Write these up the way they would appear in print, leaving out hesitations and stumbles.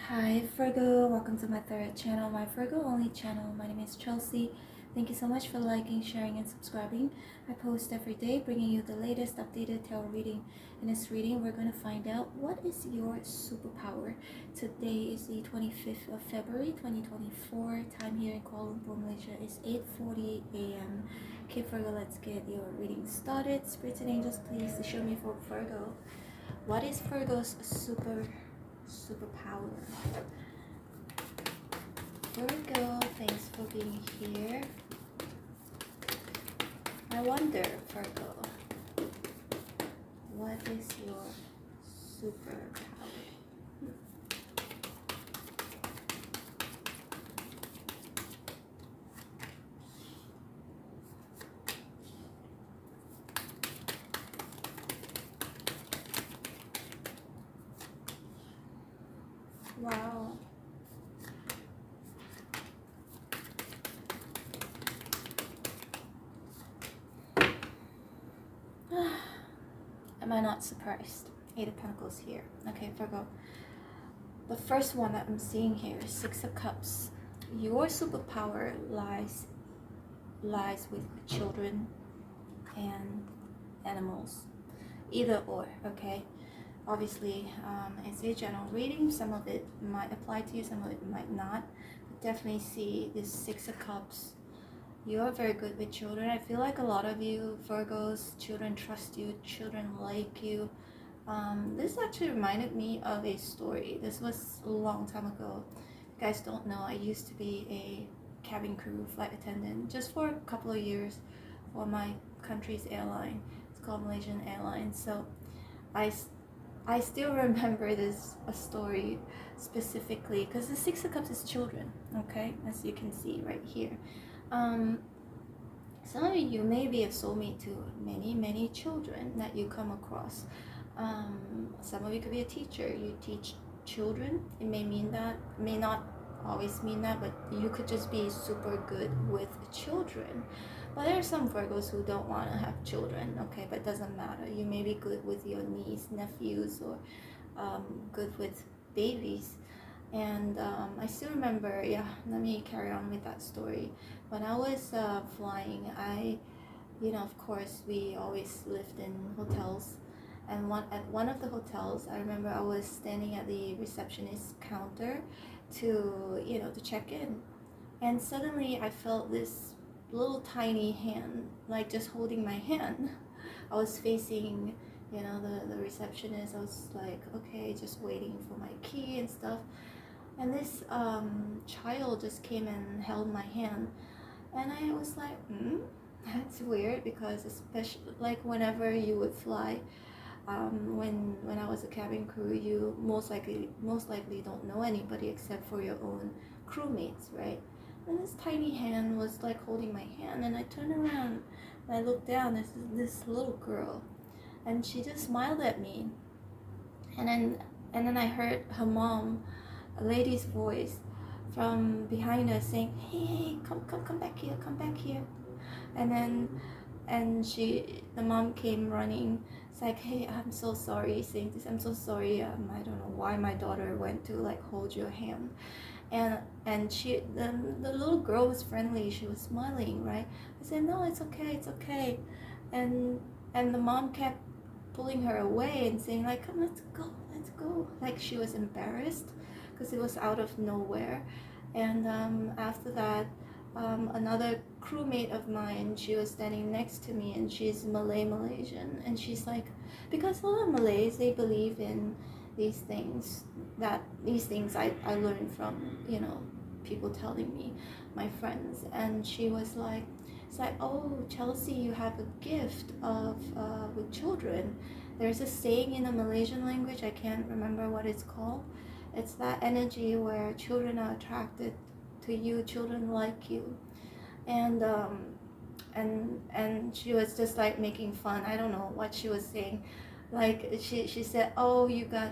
Hi Virgo, welcome to my third channel, my Virgo Only channel. My name is Chelsea. Thank you so much for liking, sharing, and subscribing. I post every day bringing you the latest updated tarot reading. In this reading, we're going to find out what is your superpower. Today is the 25th of February 2024. Time here in Kuala Lumpur, Malaysia is 8:48 a.m. Okay Virgo, let's get your reading started. Spirits and angels, please show me for Virgo. What is Virgo's superpower? Virgo, thanks for being here. I wonder, Virgo, what is your superpower? Wow. Am I not surprised? Eight of Pentacles here. Okay, Virgo. The first one that I'm seeing here is Six of Cups. Your superpower lies with children and animals. Either or, okay? Obviously, it's a general reading. Some of it might apply to you, some of it might not. But definitely see this Six of Cups. You're very good with children. I feel like a lot of you Virgos, children trust you, children like you. This actually reminded me of a story. This was a long time ago. If you guys don't know, I used to be a cabin crew flight attendant just for a couple of years for my country's airline. It's called Malaysian Airlines. So I still remember this story specifically because the Six of Cups is children, okay, as you can see right here. Some of you may be a soulmate to many children that you come across. Some of you could be a teacher. You teach children. It may mean that, it may not always mean that, but you could just be super good with children. But there are some Virgos who don't want to have children, okay, but it doesn't matter. You may be good with your niece, nephews, or good with babies. And I still remember, yeah, let me carry on with that story. When I was flying, of course, we always lived in hotels. And at one of the hotels, I remember I was standing at the receptionist counter to check in. And suddenly I felt this little tiny hand, like just holding my hand. I was facing, the receptionist. I was like, okay, just waiting for my key and stuff. And this child just came and held my hand. And I was like, that's weird, because especially like whenever you would fly, when I was a cabin crew, you most likely don't know anybody except for your own crewmates, right? And this tiny hand was like holding my hand, and I turned around and I looked down. There's this little girl, and she just smiled at me. And then I heard her mom, a lady's voice from behind us saying, hey, come back here. And the mom came running. It's like, hey, I'm so sorry, saying this, I'm so sorry, I don't know why my daughter went to like hold your hand. And the little girl was friendly, she was smiling, right? I said, no, it's okay. And the mom kept pulling her away and saying like, come, let's go, like she was embarrassed because it was out of nowhere. And after that, another crewmate of mine, she was standing next to me, and she's Malaysian, and she's like, because a lot of Malays, they believe in these things I learned from people telling me, my friends. And she was like, it's like, oh, Chelsea, you have a gift of with children. There's a saying in the Malaysian language, I can't remember what it's called. It's that energy where children are attracted to you, children like you. And she was just like making fun. I don't know what she was saying. Like she said, oh, you got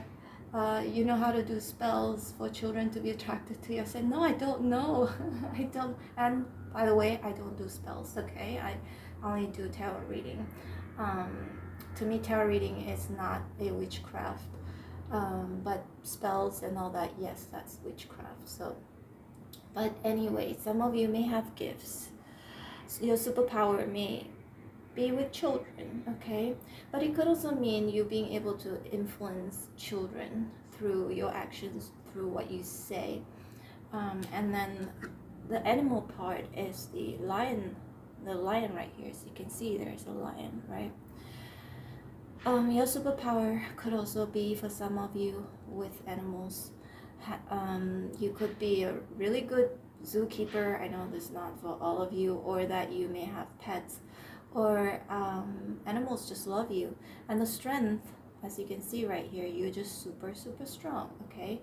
you know how to do spells for children to be attracted to you. I said, no, I don't know. I don't. And by the way, I don't do spells, okay? I only do tarot reading. To me, tarot reading is not a witchcraft. But spells and all that, yes, that's witchcraft. So, but anyway, some of you may have gifts. So your superpower may be with children, okay? But it could also mean you being able to influence children through your actions, through what you say. And then the animal part is the lion right here. So you can see there's a lion, right? Your superpower could also be for some of you with animals. You could be a really good zookeeper. I know this is not for all of you, or that you may have pets, or animals just love you. And the strength, as you can see right here, you're just super strong, okay?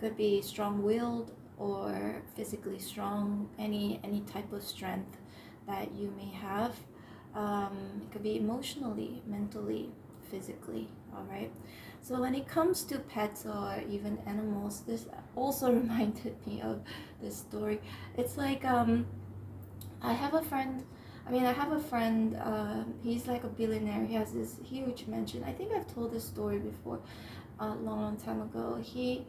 Could be strong-willed or physically strong, any type of strength that you may have. It could be emotionally, mentally, physically, all right? So when it comes to pets or even animals, this also reminded me of this story. It's like I have a friend, he's like a billionaire. He has this huge mansion. I think I've told this story before, a long time ago. He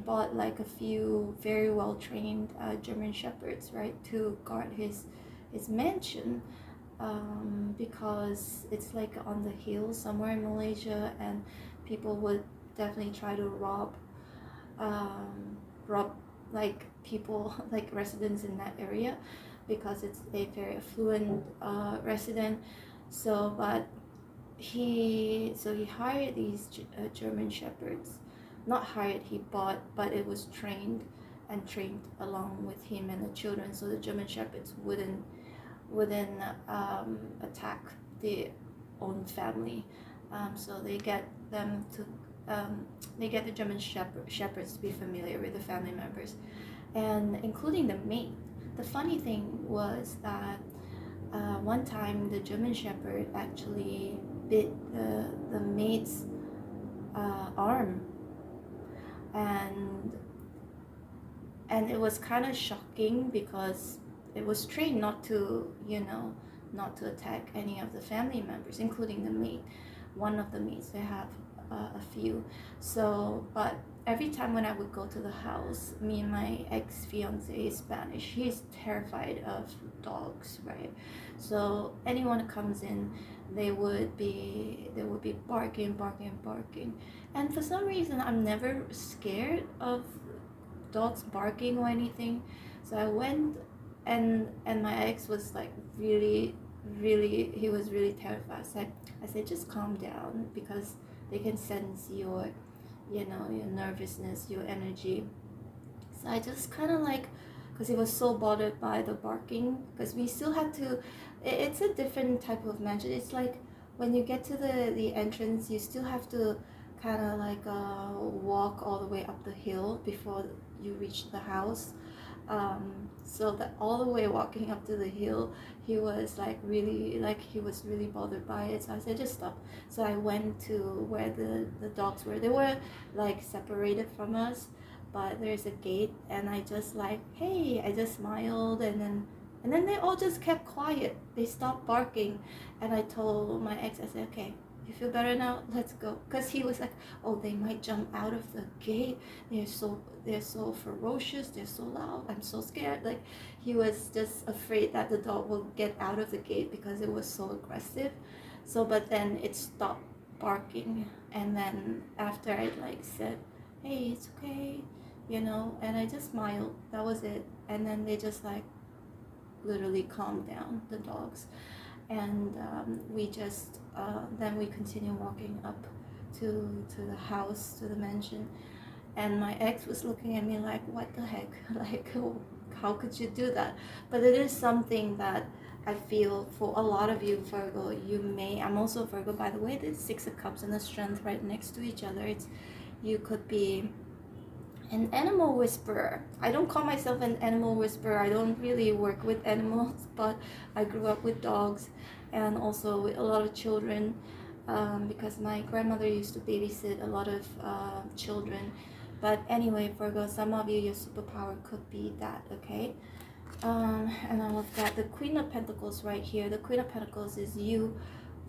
bought like a few very well trained German shepherds, right, to guard his mansion, because it's like on the hill somewhere in Malaysia, and people would definitely try to rob like people, like residents in that area, because it's a very affluent resident. So but he hired these German shepherds. Not hired, he bought, but it was trained along with him and the children, so the German shepherds wouldn't attack their own family. So they get them to they get the German shepherds to be familiar with the family members, and including the maid. The funny thing was that one time the German shepherd actually bit the maid's arm, and it was kind of shocking because it was trained not to attack any of the family members, including the maid. One of the maids, they have a few. So but every time when I would go to the house, me and my ex-fiance is Spanish, he's terrified of dogs, right? So anyone who comes in, they would be barking. And for some reason I'm never scared of dogs barking or anything. So I went, and my ex was like really, he was really terrified. So I said, just calm down, because they can sense your your nervousness, your energy. So I just kind of like, because he was so bothered by the barking, because we still had to, it's a different type of mansion. It's like when you get to the entrance, you still have to kind of like walk all the way up the hill before you reach the house. So that all the way walking up to the hill, he was like really, he was really bothered by it. So I said, just stop. So I went to where the dogs were. They were like separated from us, but there's a gate, and I just like, hey, I just smiled, and then they all just kept quiet. They stopped barking, and I told my ex, I said, okay, you feel better now? Let's go. Because he was like, oh, they might jump out of the gate. They're so ferocious. They're so loud. I'm so scared. Like, he was just afraid that the dog will get out of the gate because it was so aggressive. So, but then it stopped barking. And then after I like said, hey, it's okay, and I just smiled. That was it. And then they just like literally calmed down, the dogs. And we just then we continue walking up to the house, to the mansion, and my ex was looking at me like, what the heck, like, how could you do that? But it is something that I feel for a lot of you Virgo, I'm also Virgo, by the way. There's 6 of Cups and the Strength right next to each other. You could be an animal whisperer. I don't call myself an animal whisperer. I don't really work with animals, but I grew up with dogs and also with a lot of children, because my grandmother used to babysit a lot of children. But anyway, Virgo, some of you, your superpower could be that, okay? And I love that. The Queen of Pentacles right here. The Queen of Pentacles is you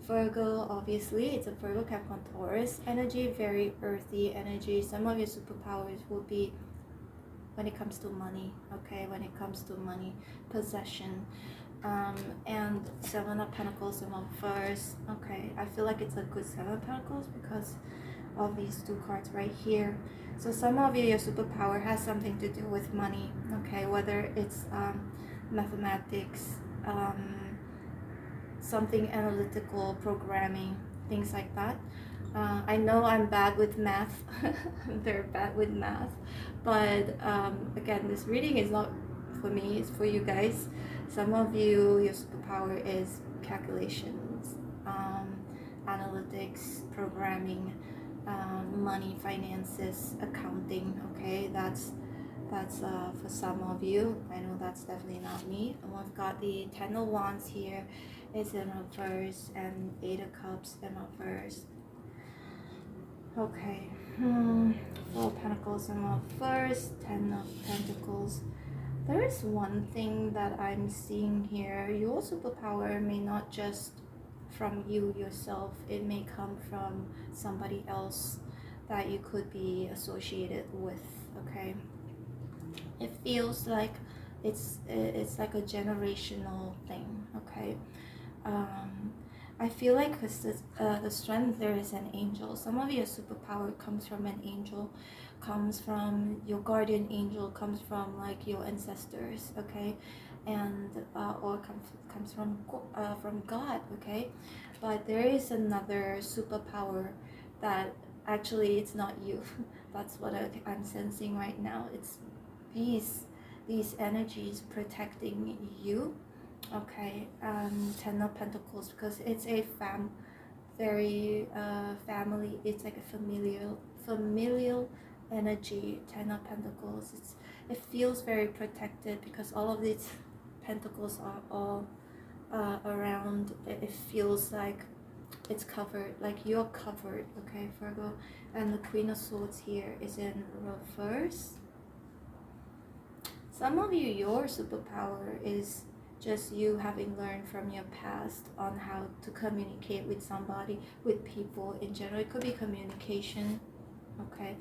Virgo, obviously, it's a Virgo, Capricorn, Taurus energy, very earthy energy. Some of your superpowers will be when it comes to money, okay? When it comes to money, possession, and Seven of Pentacles, Seven of Reverse. Okay, I feel like it's a good Seven of Pentacles because of these two cards right here. So some of you, your superpower has something to do with money, okay? Whether it's mathematics, something analytical, programming, things like that. I know I'm bad with math. I'm very bad with math, but again, this reading is not for me, it's for you guys. Some of you, your superpower is calculations, analytics, programming, money, finances, accounting. Okay, that's for some of you. I know that's definitely not me. And we've got the Ten of Wands here. It's in reverse, and Eight of Cups in reverse. Okay, Four of Pentacles in reverse, Ten of Pentacles. There is one thing that I'm seeing here. Your superpower may not just from you yourself. It may come from somebody else that you could be associated with, okay? It feels like it's like a generational thing, okay? I feel like the strength there is an angel. Some of your superpower comes from an angel, comes from your guardian angel, comes from like your ancestors, okay, and or comes from God, okay. But there is another superpower that actually it's not you. That's what I'm sensing right now. It's these energies protecting you. Okay, Ten of Pentacles, because it's a very family. It's like a familial energy. Ten of Pentacles. It feels very protected because all of these pentacles are all around. It feels like it's covered, like you're covered. Okay, Virgo, and the Queen of Swords here is in reverse. Some of you, your superpower is just you having learned from your past on how to communicate with somebody, with people in general. It could be communication, okay?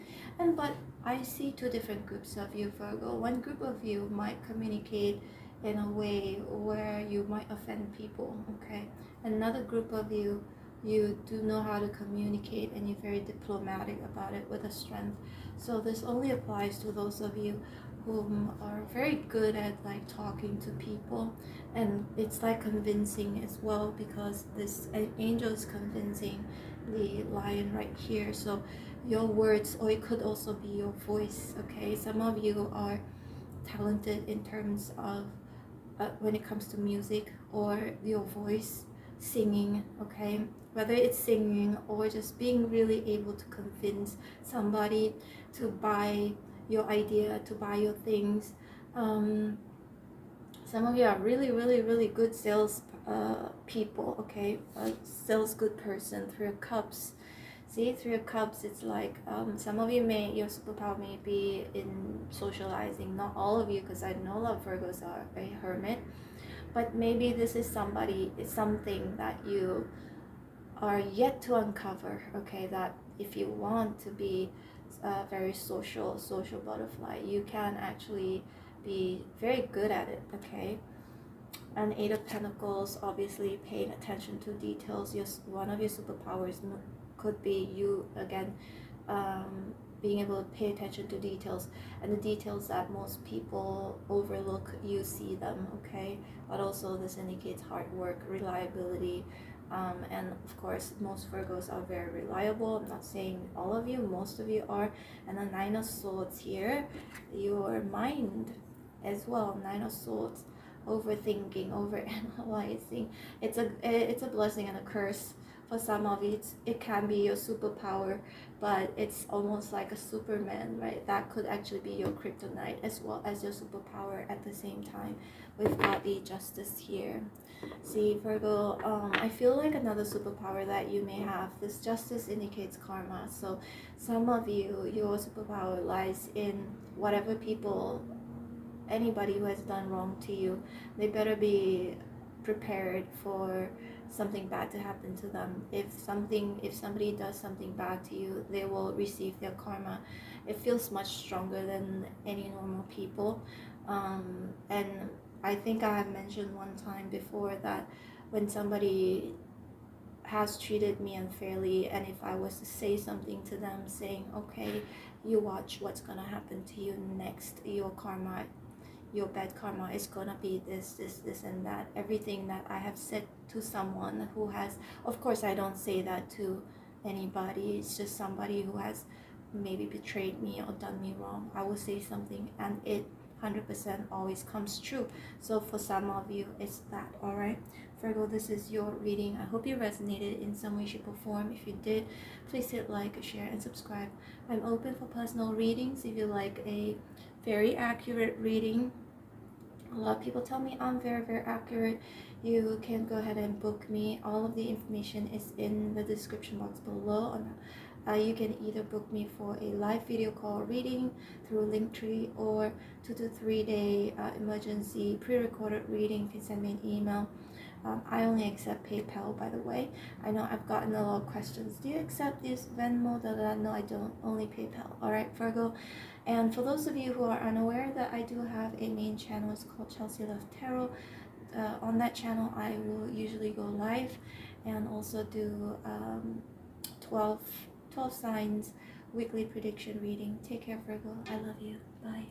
But I see two different groups of you, Virgo. One group of you might communicate in a way where you might offend people, okay? Another group of you, you do know how to communicate and you're very diplomatic about it with a strength. So this only applies to those of you who are very good at like talking to people, and it's like convincing as well, because this angel is convincing the lion right here. So your words, or it could also be your voice, okay? Some of you are talented in terms of when it comes to music or your voice, singing, okay? Whether it's singing or just being really able to convince somebody to buy your idea, to buy your things. Some of you are really good sales people, okay? Sales good person. Three of Cups. See, Three of Cups, it's like some of you your superpower may be in socializing. Not all of you, because I know a lot of Virgos are a hermit, but maybe this is something that you are yet to uncover, okay? That if you want to be a very social butterfly, you can actually be very good at it, okay? And Eight of Pentacles, obviously paying attention to details. One of your superpowers could be you again, being able to pay attention to details, and the details that most people overlook, you see them, okay? But also this indicates hard work, reliability, and of course most Virgos are very reliable. I'm not saying all of you, most of you are. And the Nine of Swords here, your mind as well. Nine of Swords, overthinking, overanalyzing. It's a blessing and a curse. For some of it can be your superpower, but it's almost like a Superman, right? That could actually be your kryptonite as well as your superpower at the same time. We've got the Justice here. See, Virgo, I feel like another superpower that you may have, this Justice indicates karma. So some of you, your superpower lies in whatever anybody who has done wrong to you, they better be prepared for something bad to happen to them. If somebody does something bad to you, they will receive their karma. It feels much stronger than any normal people. And I think I have mentioned one time before that when somebody has treated me unfairly, and if I was to say something to them saying, okay, you watch what's gonna happen to you next, your karma, your bad karma is gonna be this and that, everything that I have said to someone who has, of course I don't say that to anybody, it's just somebody who has maybe betrayed me or done me wrong, I will say something and it 100% always comes true. So for some of you, it's that. All right, Virgo, this is your reading. I hope you resonated in some way, shape, or form. If you did, please hit like, share, and subscribe. I'm open for personal readings. If you like a very accurate reading, a lot of people tell me I'm very, very accurate. You can go ahead and book me. All of the information is in the description box below. You can either book me for a live video call reading through Linktree, or 2 to 3 day emergency pre-recorded reading. You can send me an email. I only accept PayPal, by the way. I know I've gotten a lot of questions. Do you accept this Venmo? No, I don't. Only PayPal. All right, Virgo. And for those of you who are unaware that I do have a main channel, it's called Chelsea Love Tarot. On that channel, I will usually go live and also do 12 signs weekly prediction reading. Take care, Virgo. I love you. Bye.